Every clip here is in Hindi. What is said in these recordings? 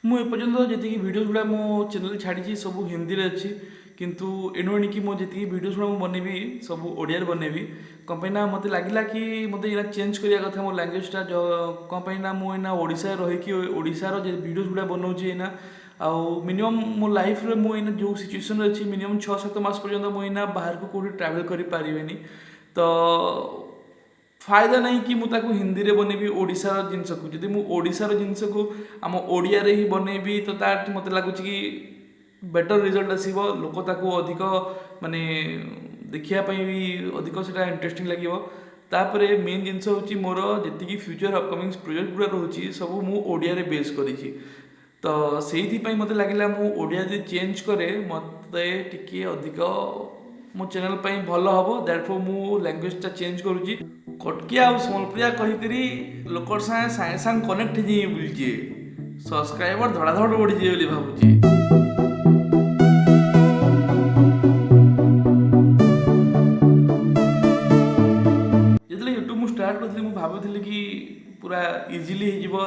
ମୁଁ ଏପର୍ଯ୍ୟନ୍ତ ଯେତିକି ଭିଡ଼ିଓ ଗୁଡ଼ା ମୋ ଚ୍ୟାନେଲ୍ ଛାଡ଼ିଛି ସବୁ ହିନ୍ଦୀରେ ଅଛି, କିନ୍ତୁ ଏଣୁ ଏଣିକି ମୁଁ ଯେତିକି ଭିଡ଼ିଓ ଗୁଡ଼ା ମୁଁ ବନେଇବି ସବୁ ଓଡ଼ିଆରେ ବନେଇବି। କ'ଣ ପାଇଁ ନା ମୋତେ ଲାଗିଲା କି ମୋତେ ଏଇଟା ଚେଞ୍ଜ କରିବା କଥା ମୋ ଲାଙ୍ଗୁଏଜଟା। କ'ଣ ପାଇଁ ନା ମୁଁ ଏଇନା ଓଡ଼ିଶାରେ ରହିକି ଓଡ଼ିଶାର ଯେ ଭିଡ଼ିଓ ଗୁଡ଼ା ବନାଉଛି ଏଇନା, ଆଉ ମିନିମମ୍ ମୋ ଲାଇଫ୍ରେ ମୁଁ ଏଇନା ଯେଉଁ ସିଚୁଏସନ୍ରେ ଅଛି ମିନିମମ୍ 6-7 ମାସ ପର୍ଯ୍ୟନ୍ତ ମୁଁ ଏଇନା ବାହାରକୁ କେଉଁଠି ଟ୍ରାଭେଲ୍ କରିପାରିବିନି। ତ फायदा नहीं कि मुझे हिंदी में बनैबी ओडिशार जिनस को, जदि मुझे ओडिशार जिनस को आम ओडिया रे ही बनैबी तो तार मत लगुच कि बेटर रिजल्ट आसो, लोक ताकू अधिक माने देखापी भी अधिक से इंटरेस्टिंग लगे। तापर मेन जिनस हूँ मोर जी फ्यूचर अपकमिंग प्रोजेक्ट गुड़ा रोचे सब मु ओडिया रे बेस करी, तो से मत लगे मु ओडिया जो चेंज करे मत टिके अधिक मो चैनल भल हम, दैट फोर मु लैंग्वेज चेंज करुँची। कटकिया आ सम्बलपुरिया कहीकि लोक सागे सागे कनेक्ट हो बुझे सब्सक्राइबर धड़ाधड़ बढ़ी जाए भावुची। जो यूट्यूब मुझे स्टार्ट करी मुझे भावी कि पूरा इजिली हो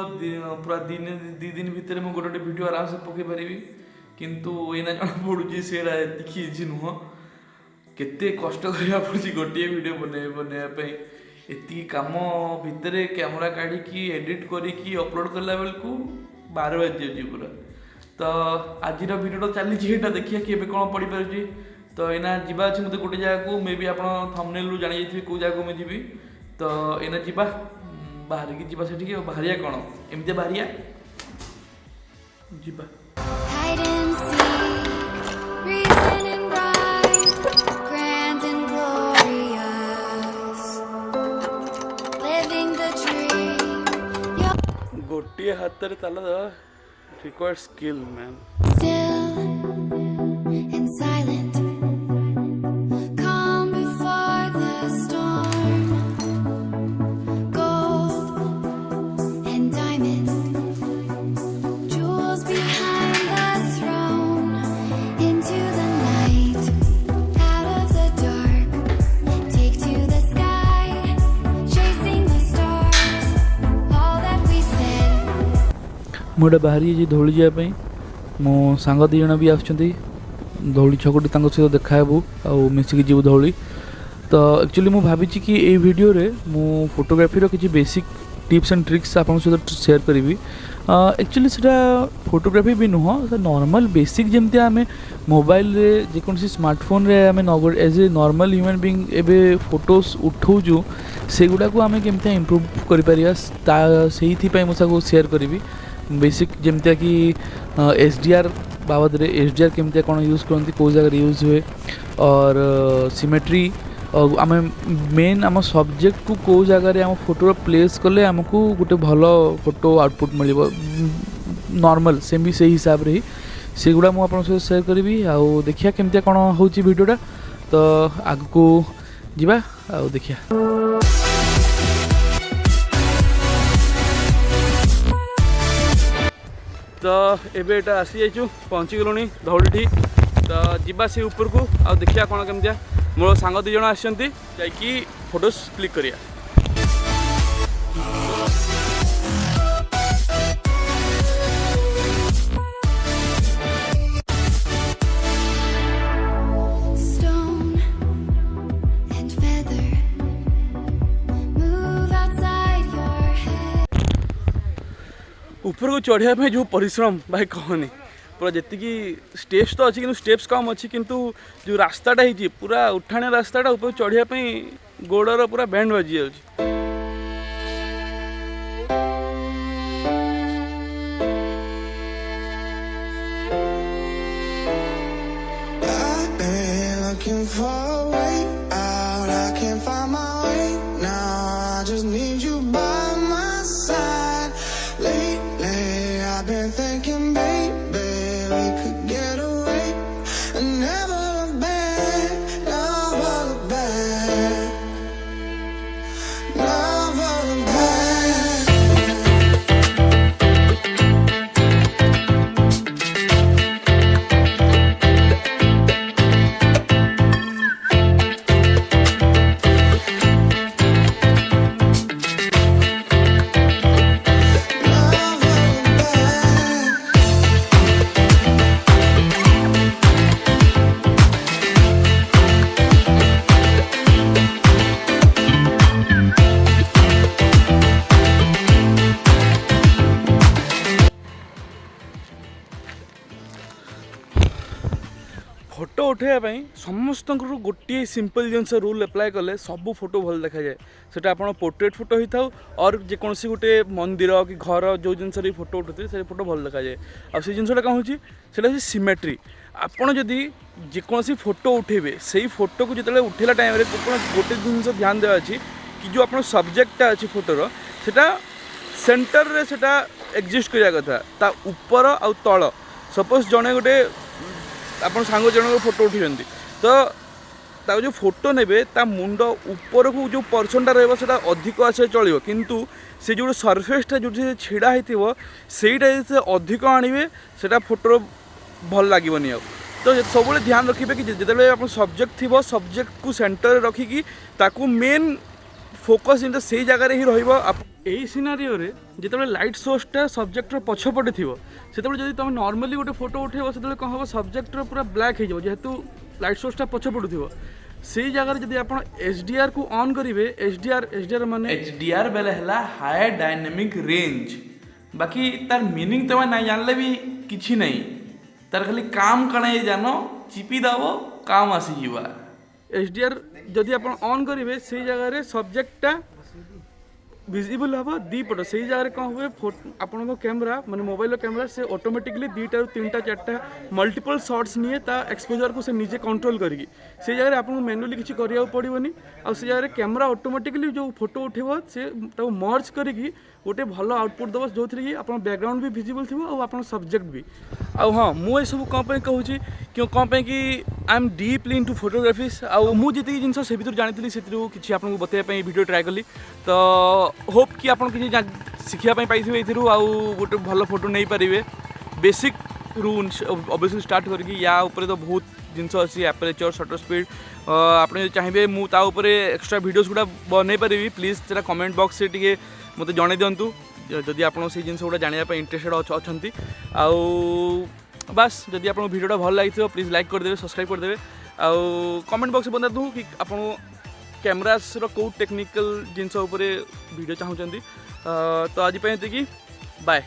पूरा दिन 2 दिन भितर मुझे गोटे वीडियो आराम से पकई पारि, किंतु एना जना पड़ुची से इजी नुह, केते कष्ट करा पड़ी गोटे वीडियो बनवाई। एति काम भितर कैमरा काढ़ी एडिट करी अपलोड कला बेल को 12 बज जाए पूरा। तो आज वीडियो चली देखिए कि कौन पढ़ी पारे। तो एना जीवा अच्छे मत गोटे जगह को मे भी आप थंबनेल रु जानी जाइए कौ जगह मुझे जीवी। तो एना जीवा बाहर की जीवा से बाहरिया कौन एमती बाहरिया जीवा। गोटे हाथ रे ताला रिक्वायर्ड स्किल मैन। मुझे बाहरी जी धौली जावाई मो सांग 2 जन भी आसुँच धौली छकटी सहित देखाबू आ मिसिकी जीव धौली। तो एक्चुअली मुझे भावी कि ये वीडियो रे मु फोटोग्राफी किसी बेसिक टिप्स एंड ट्रिक्स आप सहित शेयर करी। एक्चुअली सेटा फोटोग्राफी भी नुह, नॉर्मल बेसिक जमती आम मोबाइल रे जेकोसी स्मार्टफोन रे आम as a normal human being एबे फोटोस उठाऊँ से गुड़ा को आम केमती इम्प्रूव कर मुझे शेयर करी। बेसिक जमती कि HDR बाबद रे HDR केमती कौन यूज करती कौ जगह यूज हुए और सिमेट्री आम मेन आम सब्जेक्ट को कौ जगह आम फोटो प्लेस कले आमको गोटे भल फोटो आउटपुट मिल नॉर्मल सेम भी से हिसाब रे ही से गुड़ा मुझे शेयर करी। आउ देखिया केमती कौन हो वीडियोटा। तो आग को जीवा आउ देखिया। तो एबे एटा आसी जाइछु पहुँची गलुनी धौली। तो जीवा से ऊपर को आ देखिया कौन केमतिया। मोर सांग 2 जन आसछंती जाइकी फोटोस क्लिक करिया। ऊपर को चढ़ाई जो परिश्रम भाई कहनी पूरा जी स्टेप्स तो अच्छी कि स्टेप्स कम अच्छी, किंतु जो रास्ताटा है पूरा उठाने रास्ताटा ऊपर चढ़ाई गोड़र पूरा बैंड बाजी जाऊँ। फोटो उठाइवाई समस्त गोटे सिंपल जिनस रूल एप्लाय कले सब फोटो भल देखा जाए सेटा आप पोर्ट्रेट फोटो ही था और जेकोसी गोटे मंदिर कि घर जो जिनस फोटो उठे से फोटो भल देखा जाए आ से जिनसा कौन होता सिमेट्री आपड़ जदि जेकोसी फोटो उठेबे से फोटो को जो उठेला टाइम गोटे जिन ध्यान देवा अच्छी कि जो आप सब्जेक्टा अच्छी फोटोर सेटा सेंटर रे सेटा एक्जिस्ट करिया कथा ता ऊपर आ तल सपोज जड़े गोटे आप सांग जन फोटो उठे तो जो फोटो ने मुंड ऊपर को जो पर्सनटा रहा अधिक आसे चलो किंतु से जो सरफेसटा जो छिड़ा होता से अधिक आणवे से फोटो भल लगनी आ तो सब ध्यान रखिए कि जिते आप सब्जेक्ट थी सब्जेक्ट को सेंटर रखिकी ताकू मेन फोकस जिन से जगह ही रही सिनारियो रे जिते लाइट सोर्सटा सब्जेक्टर पछपटे थी से जब तुम नॉर्मली गोटे फोटो उठेब से कौन हम सब्जेक्टर पूरा ब्लैक हो जेहेतु लाइट सोर्सटा पछपटू थी से जगह जब आप HDR को ऑन करेंगे HDR माने HDR बेले है हाई डायनेमिक रेंज बाकी तार मीनिंग तुम ना जानले भी किसी नहीं तार खाली काम कण जान चिपी दब काम आसीजा HDR जदि आप ऑन करेंगे से जगह सब्जेक्टा विजिबल हम दीपट से जगह कौन हुए आपन कैमरा माने मोबाइल कैमरा से ऑटोमेटिकली 2टा 3टा 4टा मल्टीपल शॉट्स निए ता एक्सपोजर को से निजे कंट्रोल करी से जगह आपको मैनुअली किसी करिया पड़ोनी आ से जगह कैमरा ऑटोमेटिकली जो फोटो उठेब से मर्ज करी गोटे भल आउटपुट दब जो थी आप बैकग्राउंड भी विजिबल थी और आप सब्जेक्ट भी आ हाँ मुझे सब कौन कहूँ क्यों कौन कि I am deeply into photographies मुझे जिन से भर जानी से किसी आपको बताइए वीडियो ट्राए कली तो होप कि आप किसी शिखापी पाई गोटे भल फोटो नहीं पारे बेसिक रूल ऑब्वियसली स्टार्ट करके या ऊपर तो बहुत जिनस अच्छी एपरेचर शटर स्पीड आप चाहिए मुझे एक्स्ट्रा वीडियोस गुड़ा बनई पारि प्लीज से कमेंट बॉक्स से टी मत जन दिंतु जदि आप जिन गुड़ा जानापी इंटरेस्टेड अच्छा बास जदि आप वीडियोटा भल लगी प्लीज लाइक करदे सब्सक्राइब करदे कमेंट बॉक्स में बतातु कि आप कैमरास कौ टेक्निकल जिनस वीडियो चाहूँगी तो आज बाय।